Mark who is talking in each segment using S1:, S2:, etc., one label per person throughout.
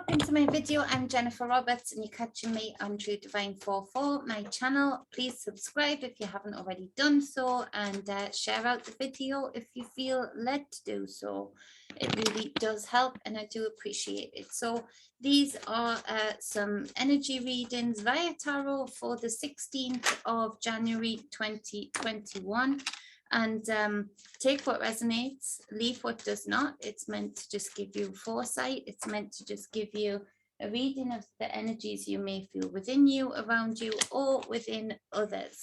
S1: Welcome to my video. I'm Jennifer Roberts and you're catching me on True Divine 44, my channel. Please subscribe if you haven't already done so, and share out the video if you feel led to do so. It really does help and I do appreciate it. So these are some energy readings via tarot for the 16th of January 2021. And take what resonates, leave what does not. It's meant to just give you foresight. It's meant to just give you a reading of the energies you may feel within you, around you, or within others.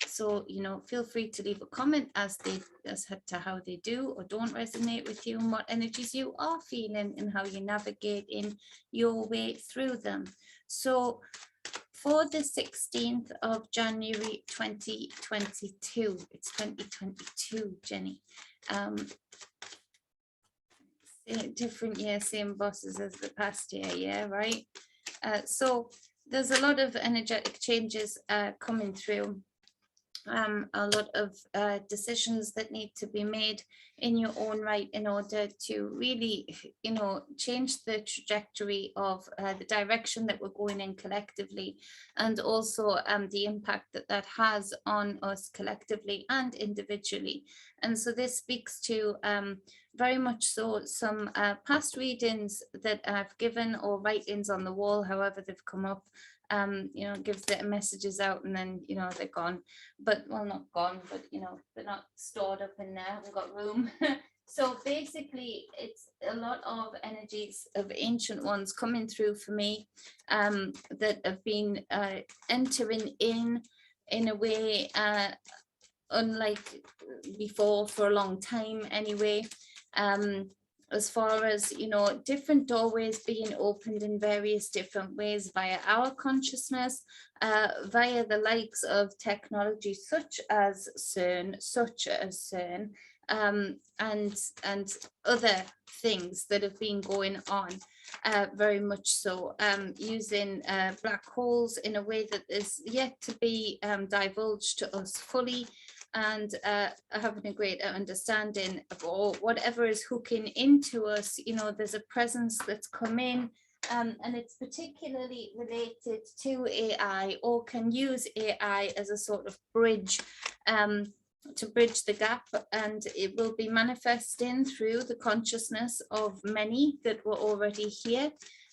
S1: So, you know, feel free to leave a comment as to how they do or don't resonate with you, and what energies you are feeling and how you navigate in your way through them. So for the 16th of January 2022, it's 2022, Jenny. Different year, same bosses as the past year, yeah, right? So there's a lot of energetic changes coming through. A lot of decisions that need to be made in your own right in order to really, you know, change the trajectory of the direction that we're going in collectively, and also the impact that that has on us collectively and individually. And so this speaks to very much so some past readings that I've given, or writings on the wall, however they've come up. You know, gives the messages out and then, you know, they're gone, but well, not gone, but you know, they're not stored up in there, haven't got room. So basically it's a lot of energies of ancient ones coming through for me, that have been entering in a way unlike before for a long time anyway. As far as, you know, different doorways being opened in various different ways via our consciousness, via the likes of technology such as CERN, and other things that have been going on, very much so, using black holes in a way that is yet to be divulged to us fully, and having a greater understanding of whatever is hooking into us. You know, there's a presence that's come in, and it's particularly related to AI, or can use AI as a sort of bridge, to bridge the gap, and it will be manifesting through the consciousness of many that were already here,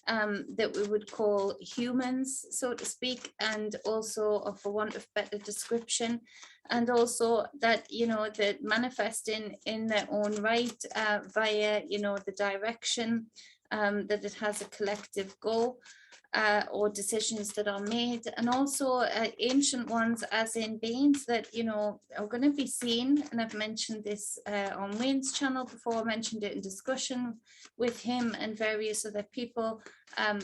S1: that we would call humans, so to speak, and also, for want of better description, and also that, you know, that manifesting in their own right, via, you know, the direction that it has a collective goal, or decisions that are made, and also ancient ones, as in beings that, you know, are going to be seen. And I've mentioned this on Wayne's channel before. I mentioned it in discussion with him and various other people,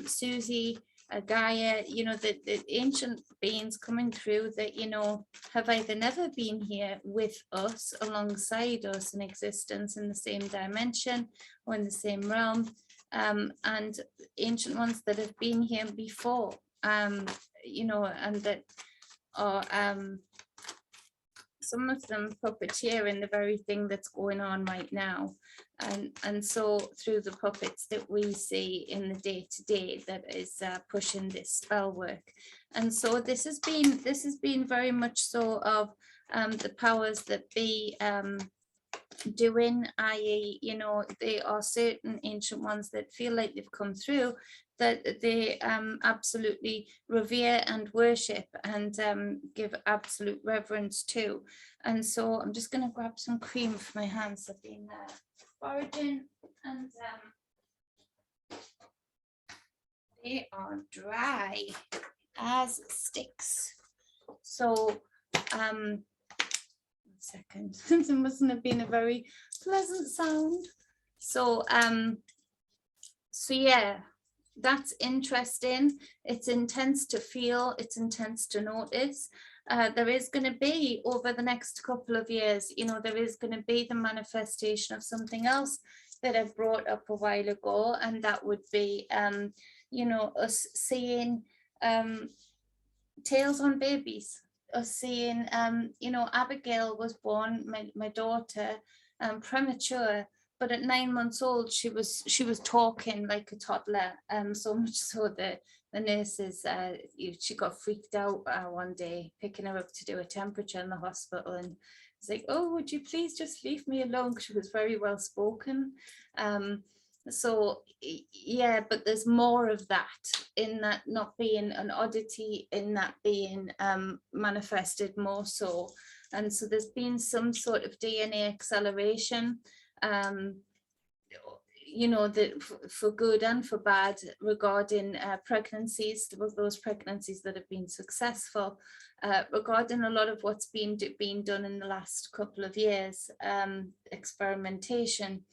S1: Susie, Gaia, you know, the ancient beings coming through that, you know, have either never been here with us, alongside us in existence in the same dimension or in the same realm, and ancient ones that have been here before, you know, and that are some of them puppeteering the very thing that's going on right now, and so through the puppets that we see in the day-to-day, that is pushing this spell work. And so this has been very much so of the powers that be doing, i.e., you know, there are certain ancient ones that feel like they've come through, that they absolutely revere and worship and give absolute reverence to. And so I'm just going to grab some cream for my hands. I've been foraging, and they are dry as sticks. So second, it mustn't have been a very pleasant sound. So yeah, that's interesting. It's intense to feel, it's intense to notice. There is going to be, over the next couple of years, you know, there is going to be the manifestation of something else that I brought up a while ago, and that would be you know, us seeing tails on babies, us seeing, you know, Abigail was born, my daughter, premature, but at 9 months old, she was talking like a toddler, so much so that the nurses, she got freaked out one day picking her up to do a temperature in the hospital, and it's like, oh, would you please just leave me alone? 'Cause she was very well spoken. So yeah, but there's more of that, in that not being an oddity, in that being manifested more so. And so there's been some sort of DNA acceleration, you know, that for good and for bad, regarding pregnancies, those pregnancies that have been successful, regarding a lot of what's been done in the last couple of years, experimentation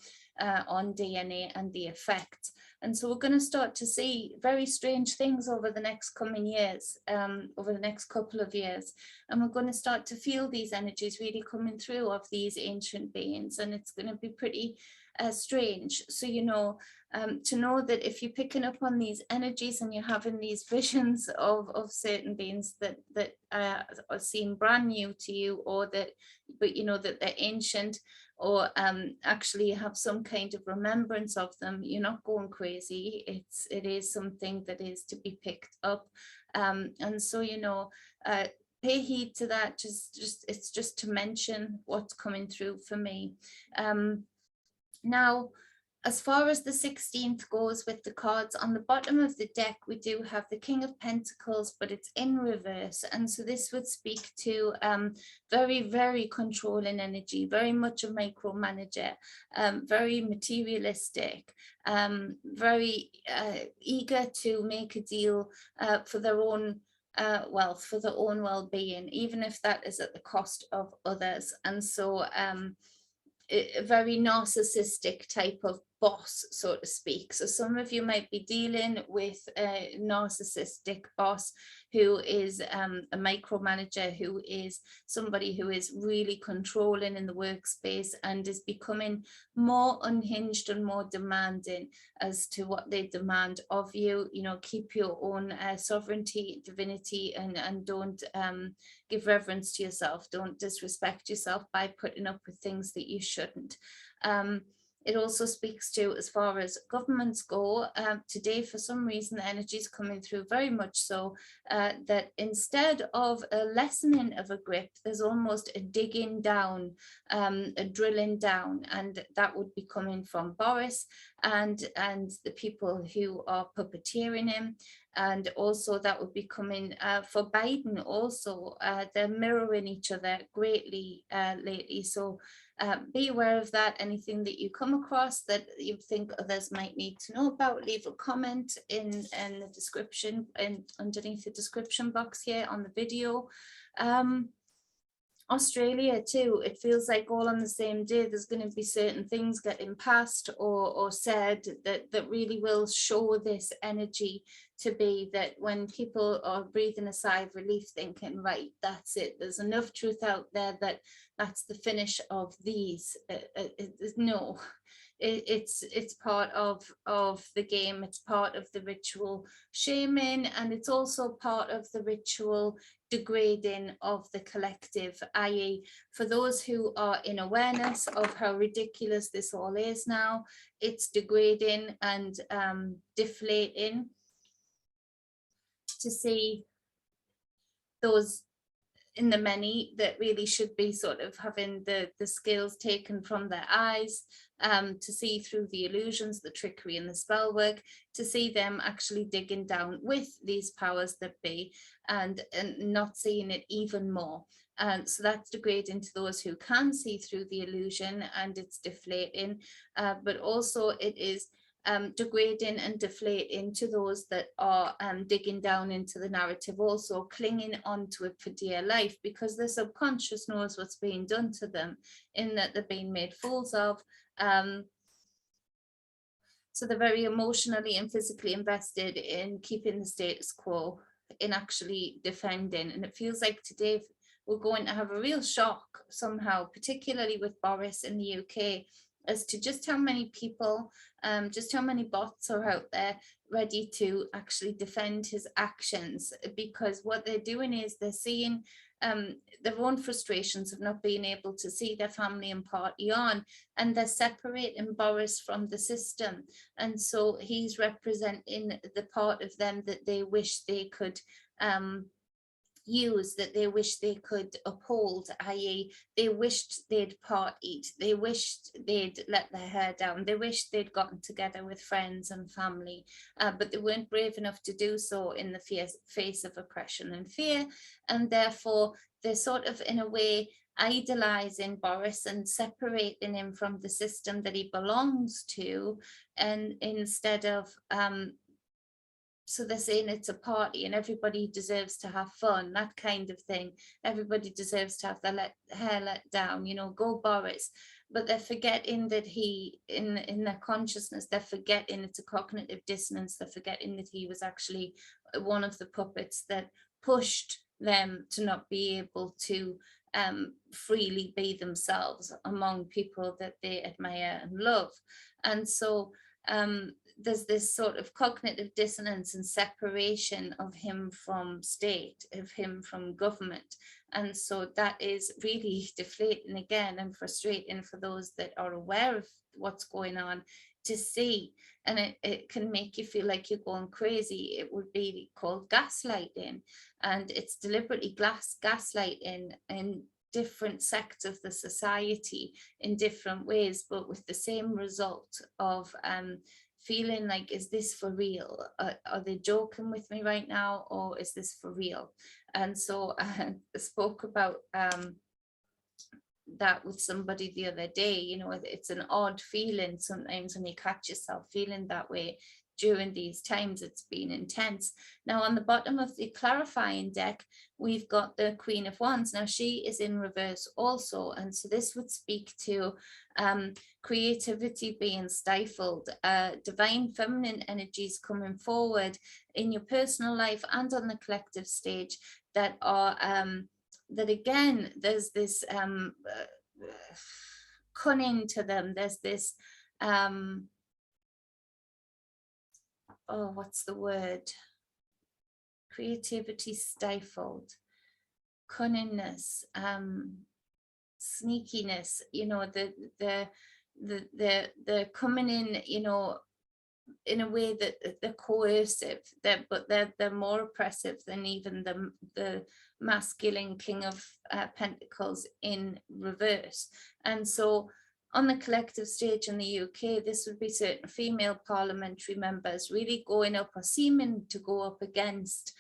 S1: on DNA and the effects. And so we're going to start to see very strange things over the next coming years, over the next couple of years. And we're going to start to feel these energies really coming through of these ancient beings. And it's going to be pretty strange. So, you know, to know that if you're picking up on these energies and you're having these visions of certain beings that are seem brand new to you, or that, but you know that they're ancient, or actually have some kind of remembrance of them, you're not going crazy. It is something that is to be picked up, and so, you know, pay heed to that. It's just to mention what's coming through for me. Now, as far as the 16th goes with the cards, on the bottom of the deck, we do have the King of Pentacles, but it's in reverse. And so this would speak to very, very controlling energy, very much a micromanager, very materialistic, very eager to make a deal for their own wealth, for their own well-being, even if that is at the cost of others. And so a very narcissistic type of boss, so to speak. So some of you might be dealing with a narcissistic boss who is a micromanager, who is somebody who is really controlling in the workspace and is becoming more unhinged and more demanding as to what they demand of you. You know, keep your own sovereignty, divinity, and don't give reverence to yourself. Don't disrespect yourself by putting up with things that you shouldn't. It also speaks to, as far as governments go, today, for some reason, the energy is coming through very much so that instead of a lessening of a grip, there's almost a digging down, a drilling down, and that would be coming from Boris and the people who are puppeteering him. And also that would be coming for Biden also. They're mirroring each other greatly lately. So be aware of that. Anything that you come across that you think others might need to know about, leave a comment in the description, and underneath the description box here on the video. Australia too, it feels like all on the same day there's going to be certain things getting passed or said that really will show this energy to be that when people are breathing a sigh of relief, thinking, right, that's it, there's enough truth out there that that's the finish of these. No, it's part of the game, it's part of the ritual shaming, and it's also part of the ritual degrading of the collective, i.e. for those who are in awareness of how ridiculous this all is now, it's degrading and deflating to see those in the many that really should be sort of having the scales taken from their eyes, to see through the illusions, the trickery and the spell work, to see them actually digging down with these powers that be, and not seeing it even more. And so that's degrading to those who can see through the illusion, and it's deflating, but also it is degrading and deflating to those that are digging down into the narrative, also clinging onto it for dear life, because their subconscious knows what's being done to them, in that they're being made fools of. So they're very emotionally and physically invested in keeping the status quo, in actually defending. And it feels like today we're going to have a real shock somehow, particularly with Boris in the UK, as to just how many people, just how many bots are out there ready to actually defend his actions. Because what they're doing is they're seeing their own frustrations of not being able to see their family and party on, and they're separating Boris from the system. And so he's representing the part of them that they wish they could use, that they wish they could uphold, i.e. they wished they'd partied, they wished they'd let their hair down, they wished they'd gotten together with friends and family, but they weren't brave enough to do so in the face of oppression and fear, and therefore they're sort of in a way idolizing Boris and separating him from the system that he belongs to, and instead of so they're saying it's a party and everybody deserves to have fun, that kind of thing. Everybody deserves to have their hair let down, you know, go Boris. But they're forgetting that he, in their consciousness, they're forgetting it's a cognitive dissonance. They're forgetting that he was actually one of the puppets that pushed them to not be able to freely be themselves among people that they admire and love. And so there's this sort of cognitive dissonance and separation of him from state, of him from government. And so that is really deflating again and frustrating for those that are aware of what's going on to see. And it can make you feel like you're going crazy. It would be called gaslighting, and it's deliberately gaslighting in different sects of the society in different ways, but with the same result of feeling like, is this for real? Are they joking with me right now, or is this for real? And so I spoke about that with somebody the other day. You know, it's an odd feeling sometimes when you catch yourself feeling that way during these times. It's been intense. Now on the bottom of the clarifying deck, we've got the Queen of Wands. Now she is in reverse also, and so this would speak to creativity being stifled, divine feminine energies coming forward in your personal life and on the collective stage that are that again, there's this cunning to them. There's this oh, what's the word? Creativity stifled, cunningness, sneakiness, you know, the coming in, you know, in a way that they're coercive, but they're more oppressive than even the masculine King of Pentacles in reverse. And so on the collective stage in the UK, this would be certain female parliamentary members really going up or seeming to go up against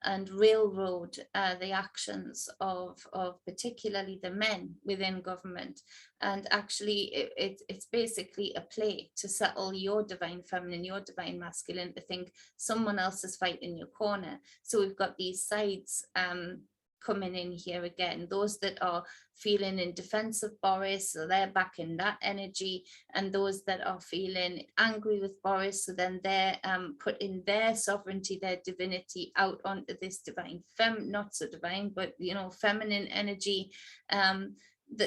S1: and railroad the actions of particularly the men within government. And actually it's basically a play to settle your divine feminine, your divine masculine, to think someone else is fighting your corner. So we've got these sides coming in here again, those that are feeling in defense of Boris, so they're back in that energy, and those that are feeling angry with Boris, so then they're putting their sovereignty, their divinity out onto this divine not so divine, but you know, feminine energy.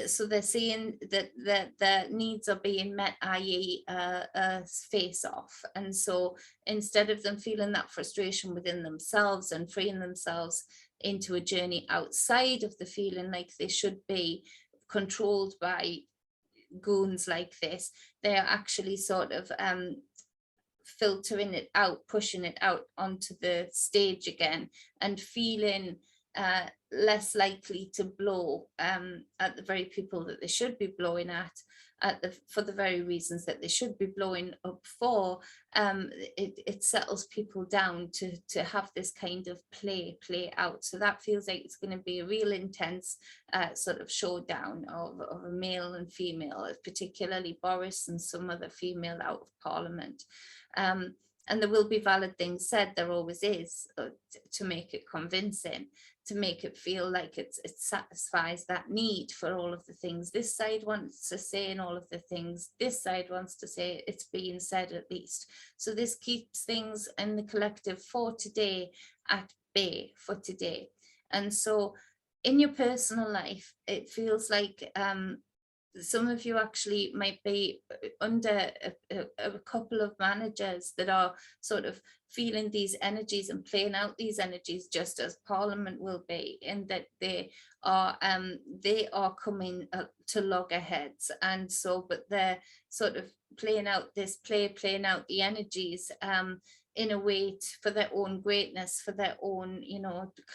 S1: So they're seeing that their needs are being met, i.e. a face off. And so instead of them feeling that frustration within themselves and freeing themselves into a journey outside of the feeling like they should be controlled by goons like this, they're actually sort of filtering it out, pushing it out onto the stage again, and feeling less likely to blow at the very people that they should be blowing at for the very reasons that they should be blowing up for. It settles people down to have this kind of play out. So that feels like it's going to be a real intense sort of showdown of a male and female, particularly Boris and some other female out of Parliament. And there will be valid things said, there always is, to make it convincing, to make it feel like it satisfies that need for all of the things this side wants to say and all of the things this side wants to say. It's being said at least. So this keeps things in the collective for today at bay for today. And so in your personal life, it feels like some of you actually might be under a couple of managers that are sort of feeling these energies and playing out these energies, just as Parliament will be, in that they are coming to loggerheads, and so but they're sort of playing out this playing out the energies in a way for their own greatness, for their own,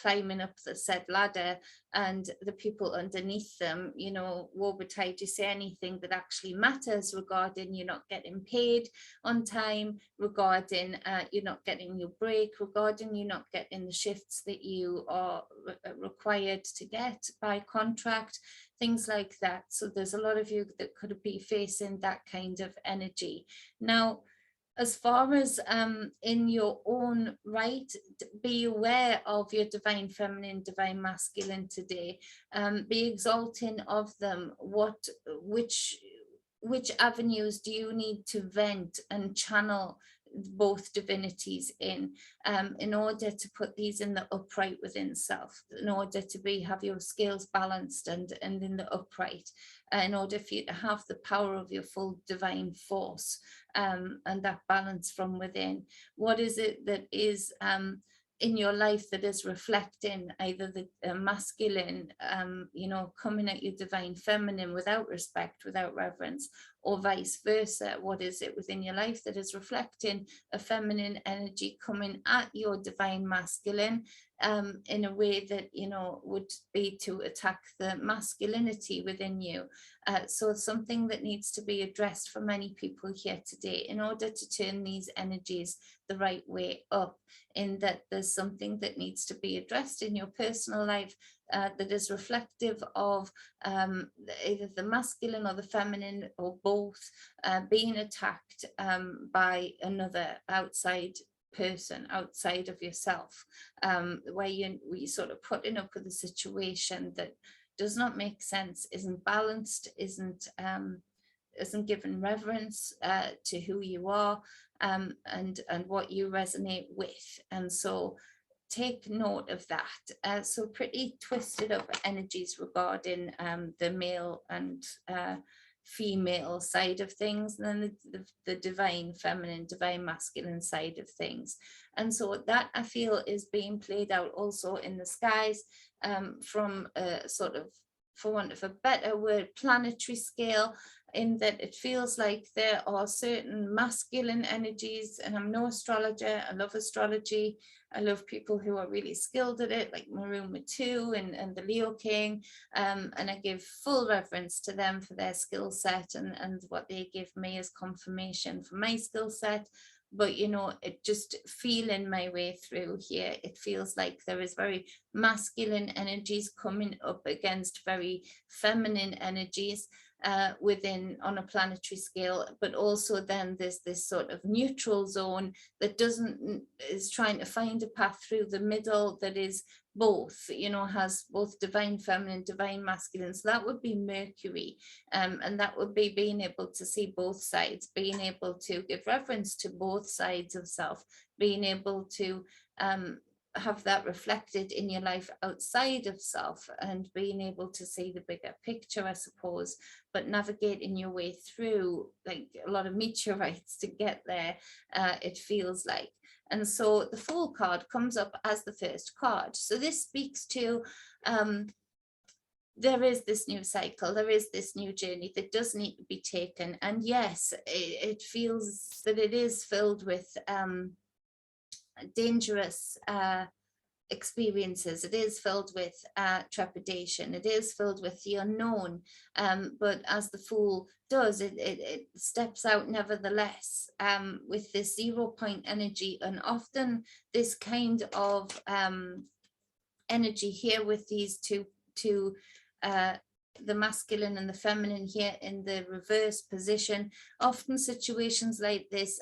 S1: climbing up the said ladder, and the people underneath them, woe betide you say anything that actually matters regarding you not getting paid on time, regarding you not getting your break, regarding you not getting the shifts that you are required to get by contract, things like that. So there's a lot of you that could be facing that kind of energy. Now, as far as in your own right, be aware of your divine feminine, divine masculine today. Be exalting of them. Which avenues do you need to vent and channel both divinities in order to put these in the upright within self, in order to have your scales balanced and in the upright, in order for you to have the power of your full divine force, and that balance from within. What is it that is in your life that is reflecting either the masculine, coming at your divine feminine without respect, without reverence, or vice versa? What is it within your life that is reflecting a feminine energy coming at your divine masculine in a way that, would be to attack the masculinity within you? So something that needs to be addressed for many people here today in order to turn these energies the right way up, in that there's something that needs to be addressed in your personal life that is reflective of either the masculine or the feminine, or both, being attacked by another outside person outside of yourself, where you sort of putting up with a situation that does not make sense, isn't balanced, isn't given reverence to who you are, and what you resonate with. And so take note of that. So pretty twisted up energies regarding the male and female side of things, and then the divine feminine, divine masculine side of things. And so that, I feel, is being played out also in the skies from a sort of, for want of a better word, planetary scale, in that it feels like there are certain masculine energies. And I'm no astrologer, I love astrology, I love people who are really skilled at it, like Maroon Matu and the Leo King, and I give full reverence to them for their skill set and what they give me as confirmation for my skill set. But it just feeling my way through here, it feels like there is very masculine energies coming up against very feminine energies within, on a planetary scale. But also then there's this sort of neutral zone that is trying to find a path through the middle, that is both, has both divine feminine, divine masculine. So that would be Mercury, and that would be being able to see both sides, being able to give reference to both sides of self, being able to have that reflected in your life outside of self, and being able to see the bigger picture, I suppose, but navigating your way through like a lot of meteorites to get there, it feels like. And so the Fool card comes up as the first card. So this speaks to there is this new cycle, there is this new journey that does need to be taken. And yes, it feels that it is filled with dangerous experiences. It is filled with trepidation. It is filled with the unknown. But as the Fool does, it steps out nevertheless with this 0 point energy. And often this kind of energy here with these two the masculine and the feminine here in the reverse position, often situations like this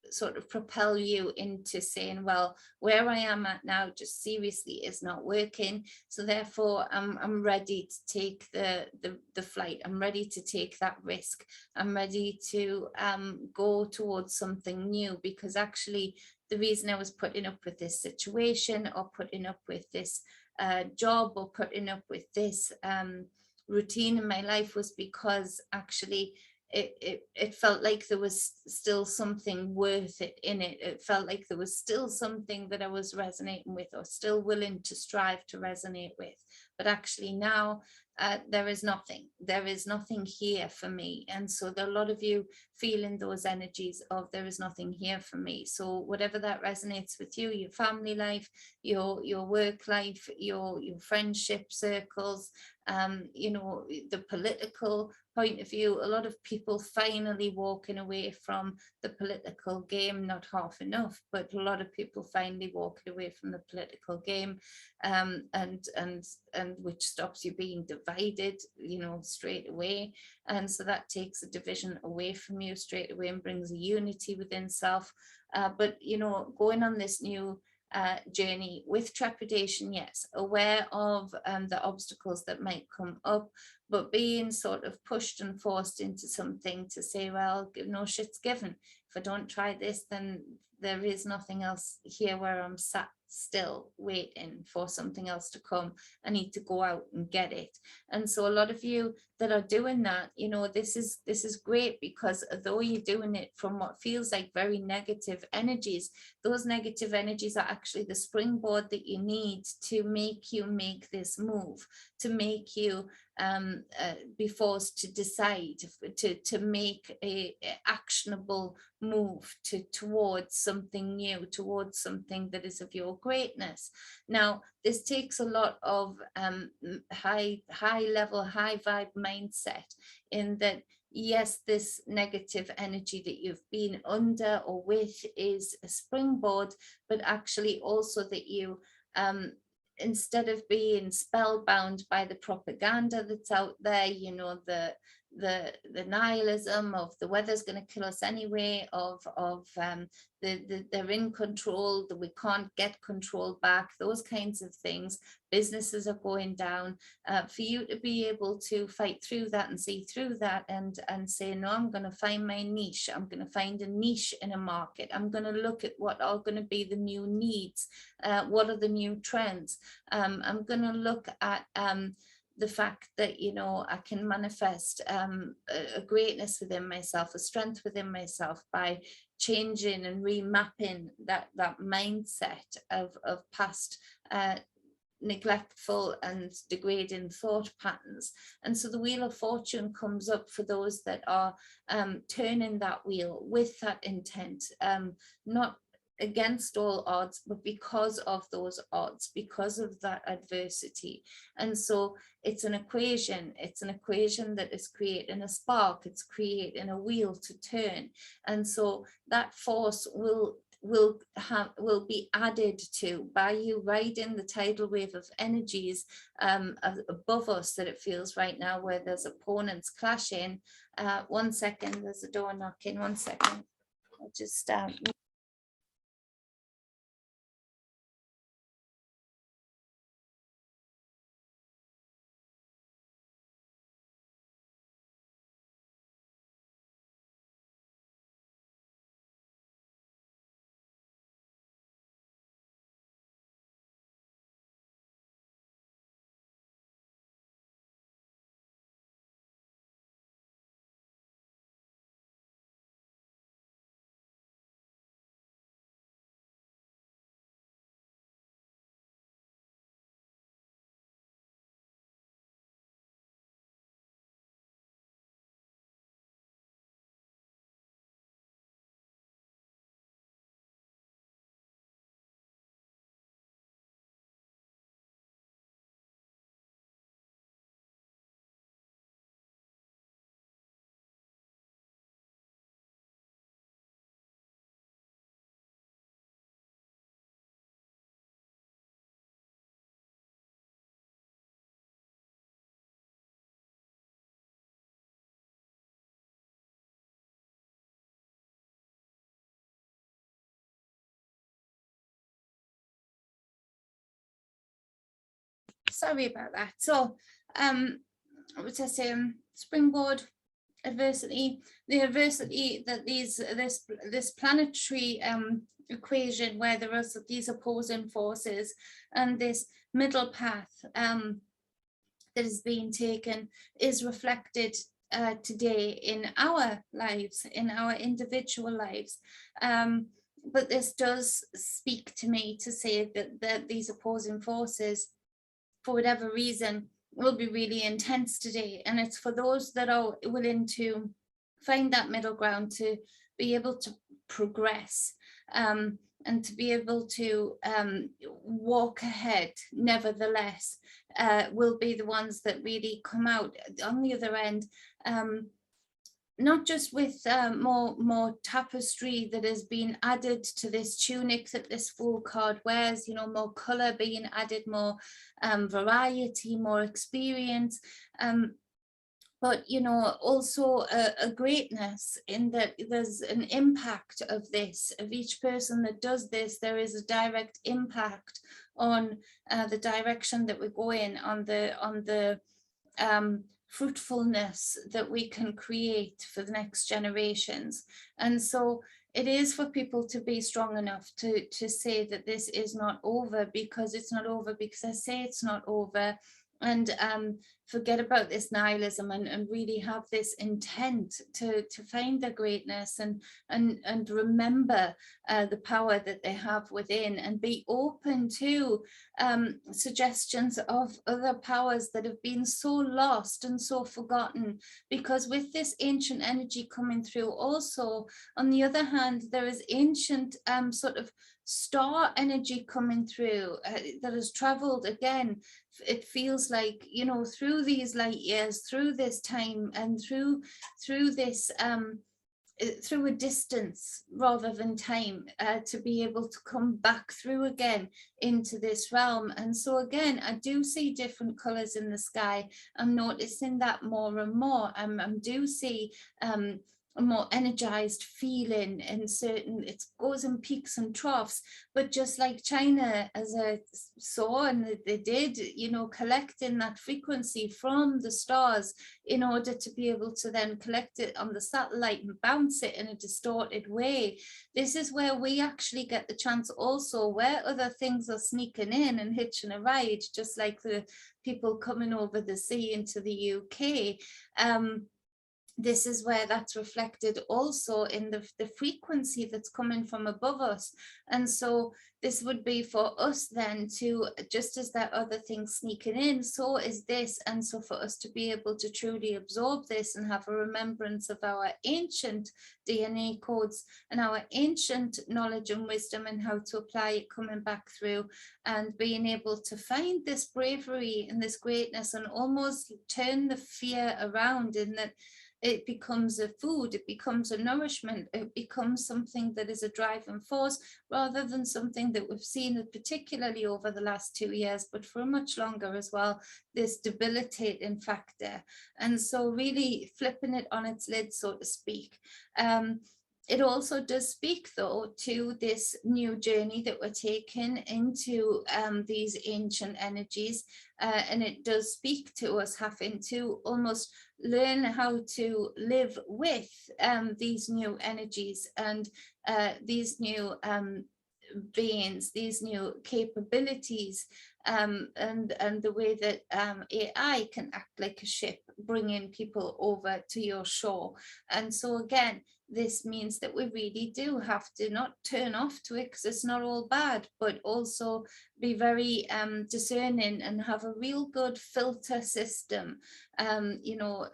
S1: sort of propel you into saying, well, where I am at now just seriously is not working, so therefore I'm ready to take the flight, I'm ready to take that risk, I'm ready to go towards something new, because actually the reason I was putting up with this situation, or putting up with this job, or putting up with this routine in my life was because actually it felt like there was still something worth it in it. It felt like there was still something that I was resonating with, or still willing to strive to resonate with. But actually now there is nothing. There is nothing here for me. And so there are a lot of you feeling those energies of there is nothing here for me. So whatever that resonates with you, your family life, your work life, your friendship circles, you know, the political point of view, a lot of people finally walking away from the political game, not half enough, but a lot of people finally walking away from the political game, and which stops you being divided, you know, straight away. And so that takes a division away from you straight away and brings a unity within self. But, you know, going on this new journey with trepidation, yes, aware of the obstacles that might come up, but being sort of pushed and forced into something to say, well, no shit's given. If I don't try this, then there is nothing else here where I'm sat still waiting for something else to come. I need to go out and get it. And so a lot of you that are doing that, you know, this is great, because although you're doing it from what feels like very negative energies, those negative energies are actually the springboard that you need to make you make this move, to make you be forced to decide, to make a actionable move towards something new, towards something that is of your greatness. Now, this takes a lot of high level, high vibe mindset, in that, yes, this negative energy that you've been under or with is a springboard, but actually also that you, instead of being spellbound by the propaganda that's out there, you know, the nihilism of the weather's going to kill us anyway, of they're in control, that we can't get control back, those kinds of things, businesses are going down, for you to be able to fight through that and see through that and say, no, I'm going to find my niche, I'm going to find a niche in a market, I'm going to look at what are going to be the new needs, what are the new trends, I'm going to look at the fact that, you know, I can manifest a greatness within myself, a strength within myself, by changing and remapping that mindset of past neglectful and degrading thought patterns. And so the wheel of fortune comes up for those that are turning that wheel with that intent, not against all odds, but because of those odds, because of that adversity. And so it's an equation that is creating a spark, it's creating a wheel to turn. And so that force will be added to by you riding the tidal wave of energies above us that it feels right now, where there's opponents clashing. 1 second, there's a door knocking. 1 second, I'll just sorry about that. So what I say, springboard, adversity, the adversity that this planetary equation, where there are these opposing forces and this middle path, that is being taken is reflected today in our lives, in our individual lives. But this does speak to me to say that these opposing forces, for whatever reason, will be really intense today. And it's for those that are willing to find that middle ground, to be able to progress, and to be able to walk ahead, nevertheless, will be the ones that really come out on the other end, not just with more tapestry that has been added to this tunic that this Fool card wears, you know, more color being added, more variety, more experience, but, you know, also a greatness in that there's an impact of this, of each person that does this. There is a direct impact on the direction that we go in, on the fruitfulness that we can create for the next generations. And so it is for people to be strong enough to say that this is not over, because it's not over, because I say it's not over, and forget about this nihilism, and really have this intent to find their greatness, and remember the power that they have within, and be open to suggestions of other powers that have been so lost and so forgotten. Because with this ancient energy coming through, also on the other hand, there is ancient sort of star energy coming through that has traveled again. It feels like, you know, through these light years, through this time, and through this through a distance rather than time, to be able to come back through again into this realm. And so again, I do see different colors in the sky. I'm noticing that more and more. I do see a more energized feeling in certain, it goes in peaks and troughs, but just like China, as I saw, and they did, you know, collecting that frequency from the stars in order to be able to then collect it on the satellite and bounce it in a distorted way. This is where we actually get the chance also, where other things are sneaking in and hitching a ride, just like the people coming over the sea into the UK. This is where that's reflected also in the frequency that's coming from above us. And so this would be for us then to, just as that other thing sneaking in, so is this. And so for us to be able to truly absorb this and have a remembrance of our ancient DNA codes and our ancient knowledge and wisdom and how to apply it coming back through, and being able to find this bravery and this greatness, and almost turn the fear around, in that it becomes a food, it becomes a nourishment, it becomes something that is a driving force, rather than something that we've seen, particularly over the last 2 years, but for much longer as well, this debilitating factor. And so really flipping it on its lid, so to speak. It also does speak, though, to this new journey that we're taking into these ancient energies. And it does speak to us having to almost learn how to live with these new energies and these new beings, these new capabilities, and the way that AI can act like a ship, bringing people over to your shore. And so again, this means that we really do have to not turn off to it, because it's not all bad, but also be very discerning and have a real good filter system. You know,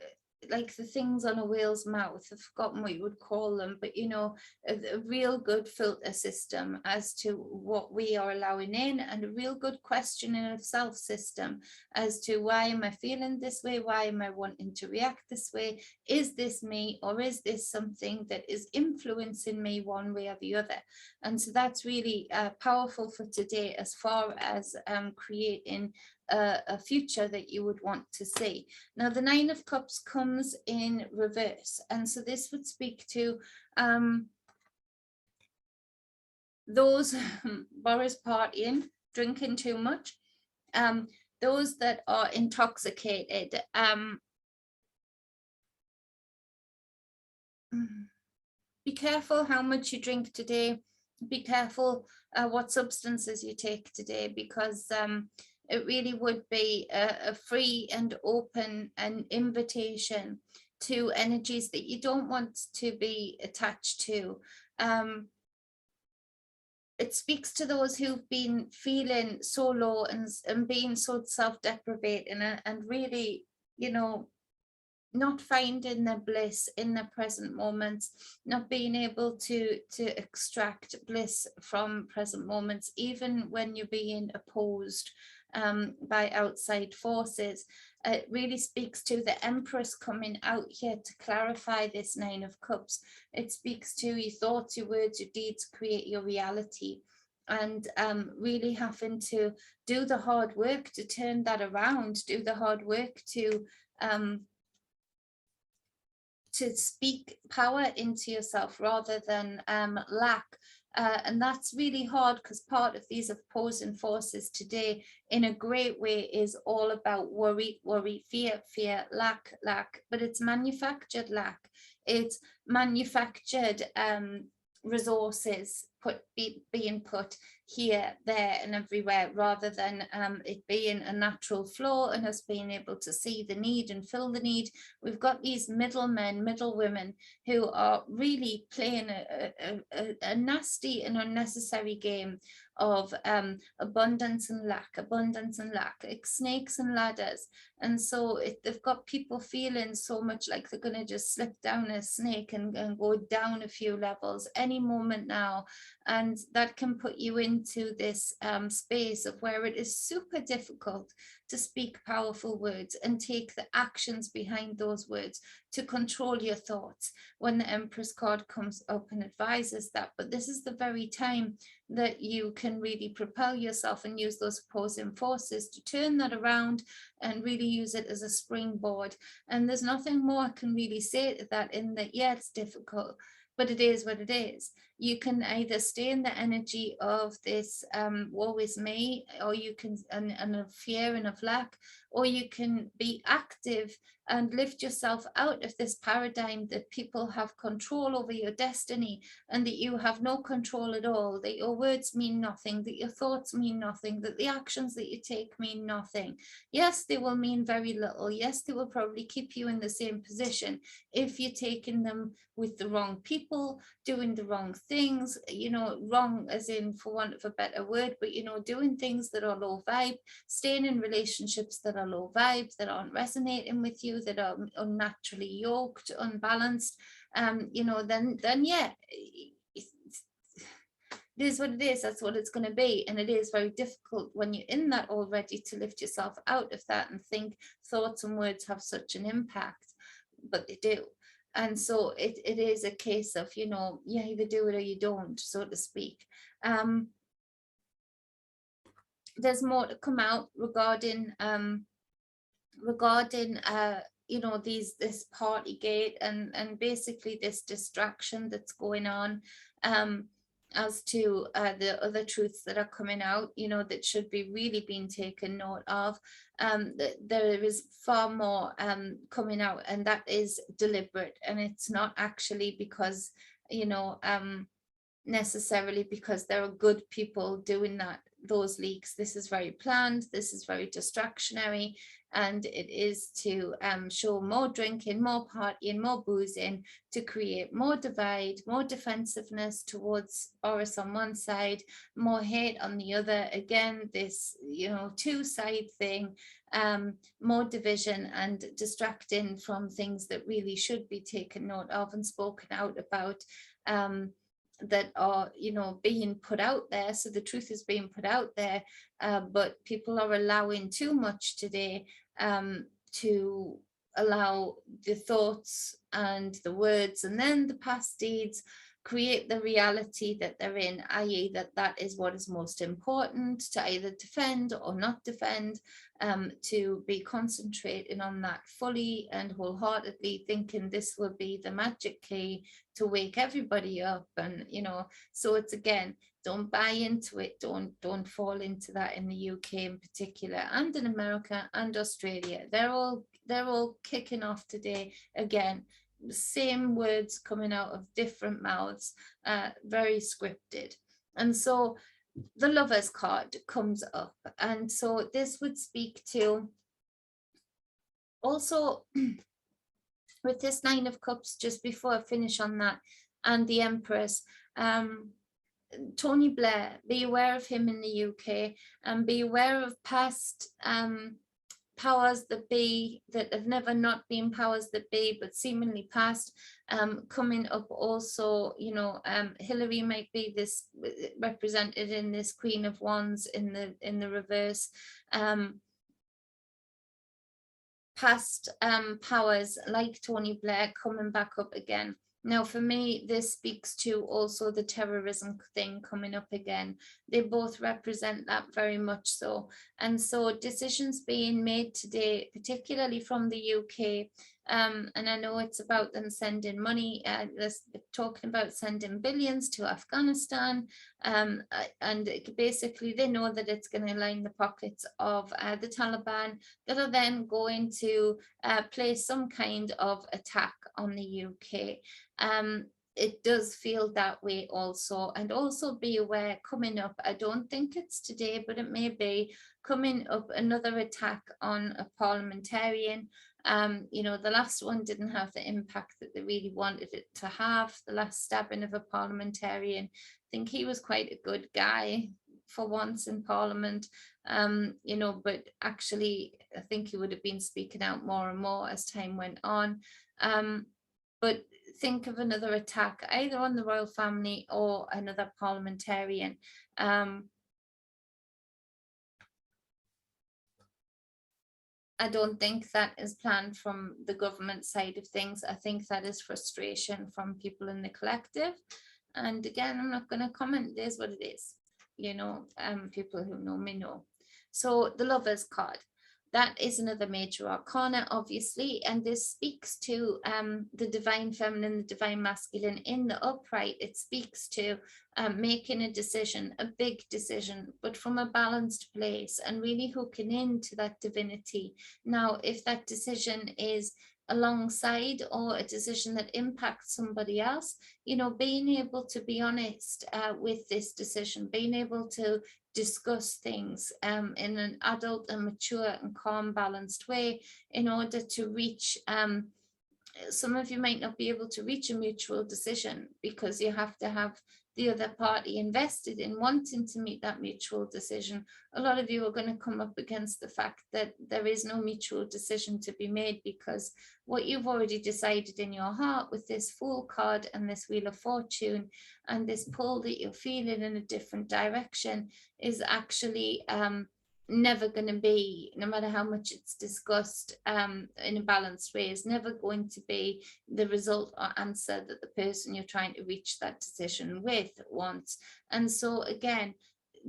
S1: like the things on a whale's mouth, I've forgotten what you would call them, but you know, a real good filter system as to what we are allowing in, and a real good questioning of self system as to, why am I feeling this way? Why am I wanting to react this way? Is this me, or is this something that is influencing me one way or the other? And so that's really powerful for today, as far as creating a future that you would want to see. Now, the Nine of Cups comes in reverse, and so this would speak to those Boris partying, drinking too much, those that are intoxicated. Be careful how much you drink today. Be careful what substances you take today, because It really would be a free and open and invitation to energies that you don't want to be attached to. It speaks to those who've been feeling so low and being so self-deprecating and really, you know, not finding their bliss in the present moments, not being able to extract bliss from present moments, even when you're being opposed by outside forces. It really speaks to the Empress coming out here to clarify this Nine of Cups. It speaks to your thoughts, your words, your deeds create your reality, and really having to do the hard work to turn that around, do the hard work to speak power into yourself rather than lack. And that's really hard, because part of these opposing forces today in a great way is all about worry, worry, fear, fear, lack, lack, but it's manufactured lack. It's manufactured resources being put here, there and everywhere, rather than it being a natural flow and us being able to see the need and fill the need. We've got these middlemen, middle women who are really playing a nasty and unnecessary game of abundance and lack, like snakes and ladders. And so they've got people feeling so much like they're going to just slip down a snake and go down a few levels any moment now. And that can put you into this space of where it is super difficult to speak powerful words and take the actions behind those words to control your thoughts, when the Empress card comes up and advises that. But this is the very time that you can really propel yourself and use those opposing forces to turn that around and really use it as a springboard. And there's nothing more I can really say to that, in that, yeah, it's difficult, but it is what it is. You can either stay in the energy of this woe is me, or you can, and of fear and of lack, or you can be active and lift yourself out of this paradigm that people have control over your destiny and that you have no control at all, that your words mean nothing, that your thoughts mean nothing, that the actions that you take mean nothing. Yes, they will mean very little. Yes, they will probably keep you in the same position if you're taking them with the wrong people, doing the wrong things, you know, wrong as in, for want of a better word, but, you know, doing things that are low vibe, staying in relationships that are low vibes, that aren't resonating with you, that are unnaturally yoked, unbalanced, you know, then yeah, it is what it is. That's what it's going to be. And it is very difficult when you're in that already to lift yourself out of that and think thoughts and words have such an impact, but they do. And so it is a case of, you know, you either do it or you don't, so to speak. There's more to come out regarding you know, this party gate and basically this distraction that's going on, as to the other truths that are coming out, you know, that should be really being taken note of. There is far more coming out, and that is deliberate, and it's not actually because, you know, necessarily because there are good people doing those leaks. This is very planned, this is very distractionary, and it is to show more drinking, more partying, more boozing, to create more divide, more defensiveness towards Boris on one side, more hate on the other. Again, this, you know, two-side thing, more division and distracting from things that really should be taken note of and spoken out about, that are, you know, being put out there. So the truth is being put out there, but people are allowing too much today, to allow the thoughts and the words and then the past deeds create the reality that they're in, i.e. that is what is most important to either defend or not defend, to be concentrating on that fully and wholeheartedly, thinking this will be the magic key to wake everybody up. And, you know, so it's, again, don't buy into it, don't fall into that. In the UK in particular, and in America and Australia, they're all kicking off today again, the same words coming out of different mouths, very scripted. And so the Lovers card comes up. And so this would speak to also with this Nine of Cups, just before I finish on that, and the Empress, Tony Blair, be aware of him in the UK, and be aware of past powers that be, that have never not been powers that be, but seemingly past, coming up also. You know, Hillary might be this represented in this Queen of Wands in the reverse. Past powers like Tony Blair coming back up again. Now, for me, this speaks to also the terrorism thing coming up again. They both represent that very much so. And so decisions being made today, particularly from the UK, and I know it's about them sending money, talking about sending billions to Afghanistan, and basically they know that it's going to line the pockets of the Taliban, that are then going to place some kind of attack on the UK. It does feel that way also. And also be aware, coming up, I don't think it's today, but it may be coming up, another attack on a parliamentarian. You know, the last one didn't have the impact that they really wanted it to have. The last stabbing of a parliamentarian, I think he was quite a good guy for once in Parliament, you know, but actually I think he would have been speaking out more and more as time went on. But think of another attack either on the royal family or another parliamentarian. I don't think that is planned from the government side of things. I think that is frustration from people in the collective. And again, I'm not going to comment. It is what it is. You know, people who know me know. So the Lovers card, that is another major arcana, obviously, and this speaks to the divine feminine, the divine masculine in the upright. It speaks to making a decision, a big decision, but from a balanced place, and really hooking into that divinity. Now, if that decision is alongside or a decision that impacts somebody else, you know, being able to be honest with this decision, being able to discuss things in an adult and mature and calm, balanced way in order to reach, some of you might not be able to reach a mutual decision because you have to have the other party invested in wanting to meet that mutual decision. A lot of you are going to come up against the fact that there is no mutual decision to be made, because what you've already decided in your heart with this Fool card and this Wheel of Fortune and this pull that you're feeling in a different direction is actually never going to be, no matter how much it's discussed in a balanced way, is never going to be the result or answer that the person you're trying to reach that decision with wants. And so again,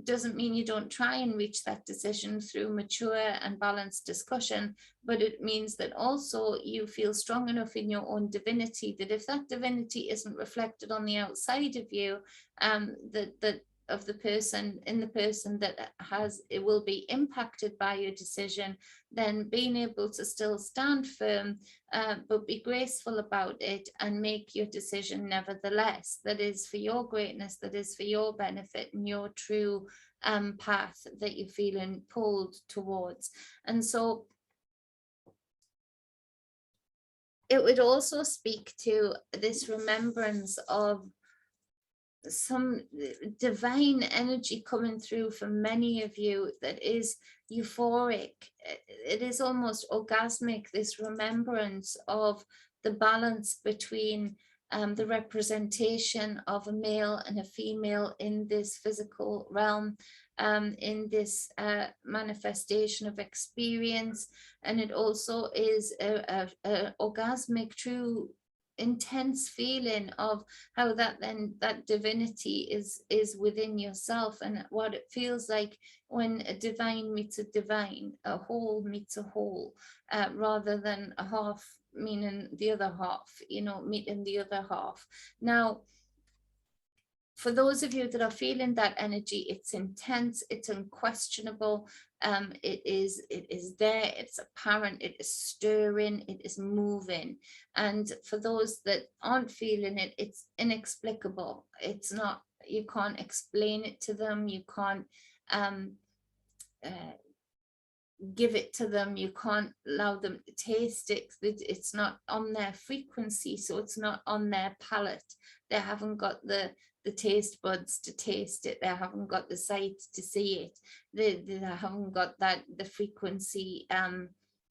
S1: doesn't mean you don't try and reach that decision through mature and balanced discussion, but it means that also you feel strong enough in your own divinity that if that divinity isn't reflected on the outside of you, that of the person, in the person that has, it will be impacted by your decision, then being able to still stand firm, but be graceful about it and make your decision nevertheless, that is for your greatness, that is for your benefit and your true path that you're feeling pulled towards. And so it would also speak to this remembrance of some divine energy coming through for many of you that is euphoric. It is almost orgasmic, this remembrance of the balance between the representation of a male and a female in this physical realm, in this manifestation of experience. And it also is a orgasmic, true intense feeling of how that then that divinity is within yourself, and what it feels like when a divine meets a divine, a whole meets a whole, rather than a half meaning the other half, you know, meeting the other half. Now, for those of you that are feeling that energy, it's intense, it's unquestionable, it is there, it's apparent, it is stirring, it is moving. And for those that aren't feeling it, it's inexplicable. It's not explain it to them, you can't um, uh, give it to them, you can't allow them to taste it. It's not on their frequency, so it's not on their palate. They haven't got the taste buds to taste it, they haven't got the sight to see it, they haven't got that the frequency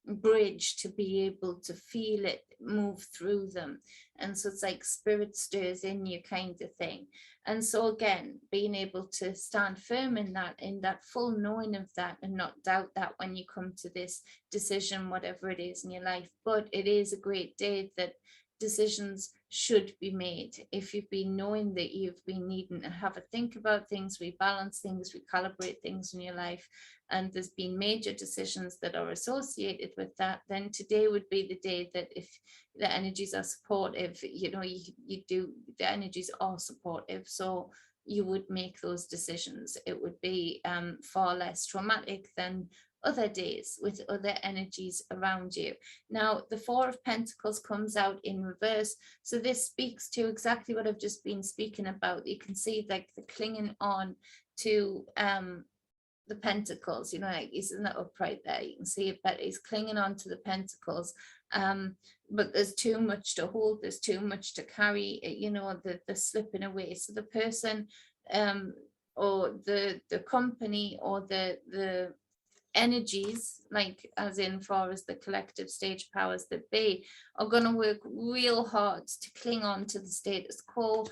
S1: bridge to be able to feel it move through them. And so it's like spirit stirs in you kind of thing. And so again, being able to stand firm in that full knowing of that, and not doubt that when you come to this decision, whatever it is in your life. But it is a great day that decisions should be made. If you've been knowing that you've been needing to have a think about things, rebalance things, recalibrate things in your life, and there's been major decisions that are associated with that, then today would be the day that if the energies are supportive, you know, you do, the energies are supportive, so you would make those decisions. It would be far less traumatic than other days with other energies around you. Now, the Four of Pentacles comes out in reverse. So this speaks to exactly what I've just been speaking about. You can see like the clinging on to the pentacles, you know, like he's in the upright there, you can see it, but he's clinging on to the pentacles. But there's too much to hold, there's too much to carry, you know, the slipping away. So the person or the company or the energies, like as in far as the collective stage powers that be, are going to work real hard to cling on to the status quo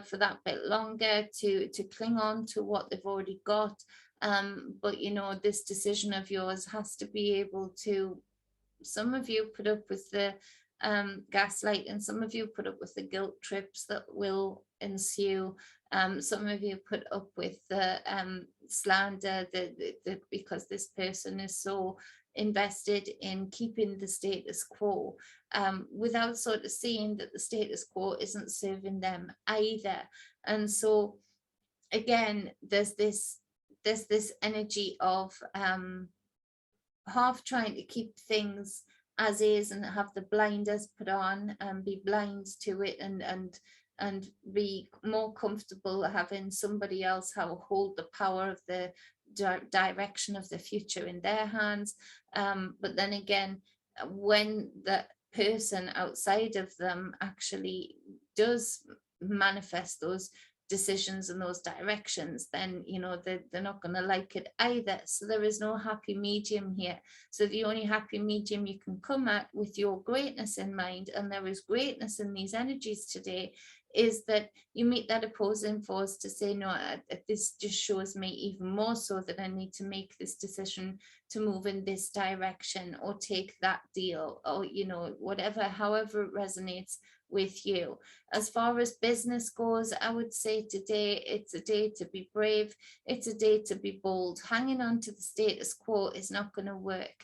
S1: for that bit longer, to cling on to what they've already got. But you know, this decision of yours has to be able to, some of you put up with the gaslight, and some of you put up with the guilt trips that will ensue. Some of you put up with the slander, because this person is so invested in keeping the status quo, without sort of seeing that the status quo isn't serving them either. And so again, there's this energy of half trying to keep things as is and have the blinders put on and be blind to it, and be more comfortable having somebody else hold the power of the direction of the future in their hands. But then again, when the person outside of them actually does manifest those decisions and those directions, then you know they're not going to like it either. So there is no happy medium here. So the only happy medium you can come at with your greatness in mind, and there is greatness in these energies today, is that you meet that opposing force to say, no, this just shows me even more so that I need to make this decision to move in this direction, or take that deal, or you know, whatever, however it resonates with you. As far as business goes, I would say today it's a day to be brave, it's a day to be bold. Hanging on to the status quo is not going to work.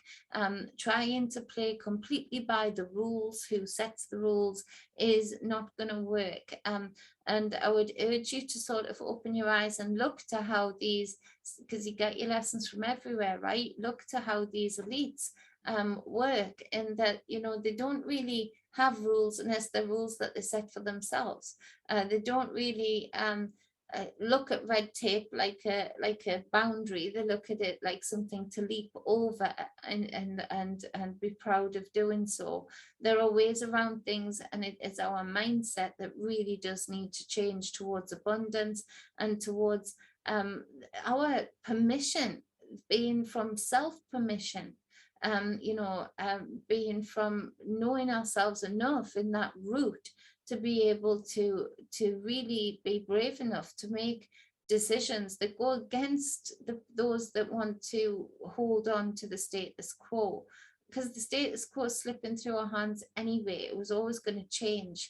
S1: Trying to play completely by the rules, who sets the rules, is not going to work. And I would urge you to sort of open your eyes and look to how these, because you get your lessons from everywhere, right? Look to how these elites work, and that, you know, they don't really have rules unless they're rules that they set for themselves. They don't really look at red tape like a boundary. They look at it like something to leap over and be proud of doing so. There are ways around things, and it is our mindset that really does need to change towards abundance and towards our permission, being from self-permission. Being from knowing ourselves enough in that route to be able to really be brave enough to make decisions that go against those that want to hold on to the status quo, because the status quo is slipping through our hands anyway. It was always going to change,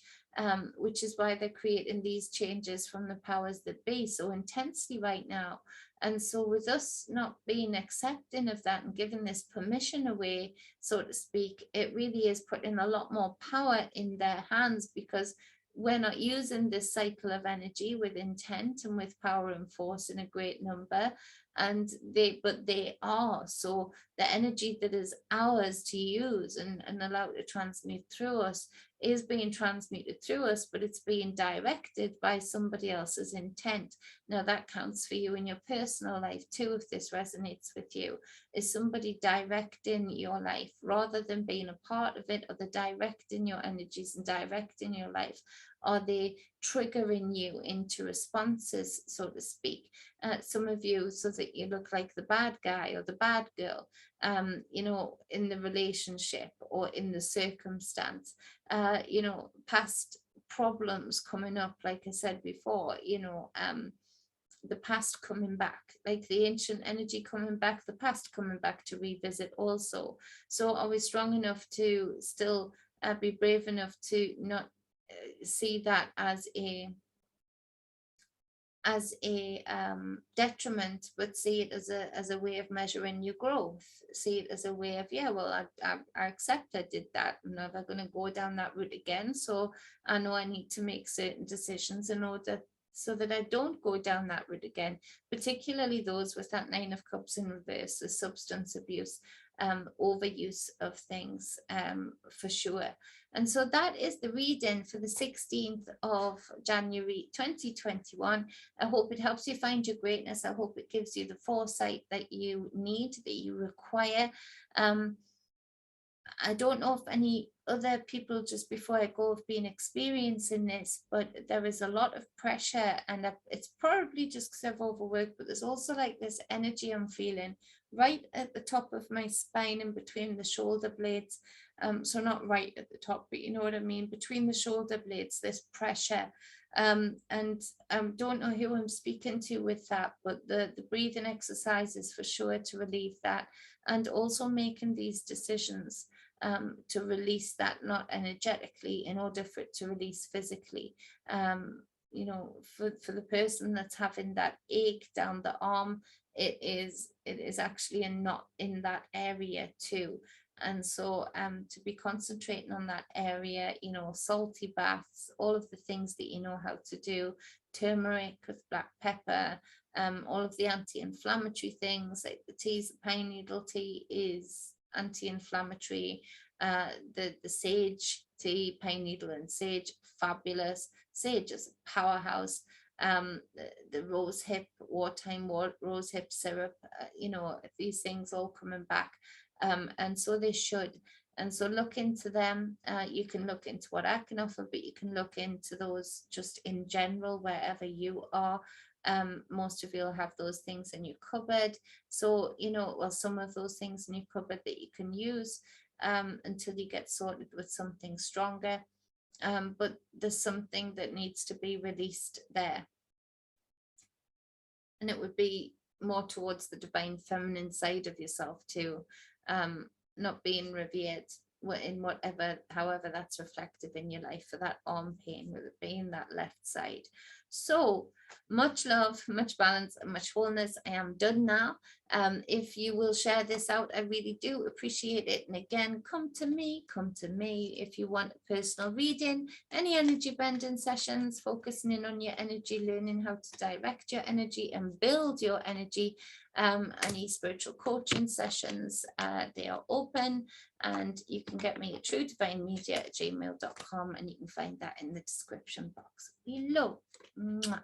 S1: which is why they're creating these changes from the powers that be so intensely right now. And so with us not being accepting of that and giving this permission away, so to speak, it really is putting a lot more power in their hands, because we're not using this cycle of energy with intent and with power and force in a great number. but they are. So the energy that is ours to use and allow to transmute through us is being transmuted through us, but it's being directed by somebody else's intent. Now that counts for you in your personal life too, if this resonates with you. Is somebody directing your life rather than being a part of it, or the directing your energies and directing your life? Are they triggering you into responses, so to speak? Some of you, so that you look like the bad guy or the bad girl, you know, in the relationship or in the circumstance, you know, past problems coming up, like I said before, you know, the past coming back, like the ancient energy coming back, the past coming back to revisit also. So are we strong enough to still be brave enough to not see that as a detriment, but see it as a way of measuring your growth? See it as a way of, yeah, well, I accept I did that. I'm never going to go down that route again. So I know I need to make certain decisions in order so that I don't go down that route again, particularly those with that 9 of Cups in reverse, the substance abuse, overuse of things, for sure. And so that is the reading for the 16th of January 2021. I hope it helps you find your greatness. I hope it gives you the foresight that you need, that you require. I don't know if any other people, just before I go, have been experiencing this, but there is a lot of pressure, and it's probably just because I've overworked, but there's also like this energy I'm feeling right at the top of my spine and between the shoulder blades. So not right at the top, but you know what I mean, between the shoulder blades, this pressure. And don't know who I'm speaking to with that, but the breathing exercises for sure to relieve that, and also making these decisions to release that, not energetically, in order for it to release physically. You know, for the person that's having that ache down the arm, it is actually a knot in that area too. And so to be concentrating on that area, you know, salty baths, all of the things that you know how to do, turmeric with black pepper, all of the anti-inflammatory things, like the teas, the pine needle tea is anti-inflammatory, the sage tea, pine needle and sage, fabulous. Sage is a powerhouse. The rose hip, wartime rose hip syrup, you know, these things all coming back. And so they should. And so look into them. You can look into what I can offer, but you can look into those just in general, wherever you are. Most of you will have those things in your cupboard. So, you know, well, some of those things in your cupboard that you can use until you get sorted with something stronger. But there's something that needs to be released there. And it would be more towards the divine feminine side of yourself too, not being revered in whatever, however that's reflective in your life, for that arm pain, with it being that left side. So much love, much balance, and much wholeness. I am done now. If you will share this out, I really do appreciate it. And again, come to me if you want a personal reading, any energy bending sessions, focusing in on your energy, learning how to direct your energy and build your energy. Any spiritual coaching sessions, they are open, and you can get me at truedivinemedia@gmail.com, and you can find that in the description box below. Mwah.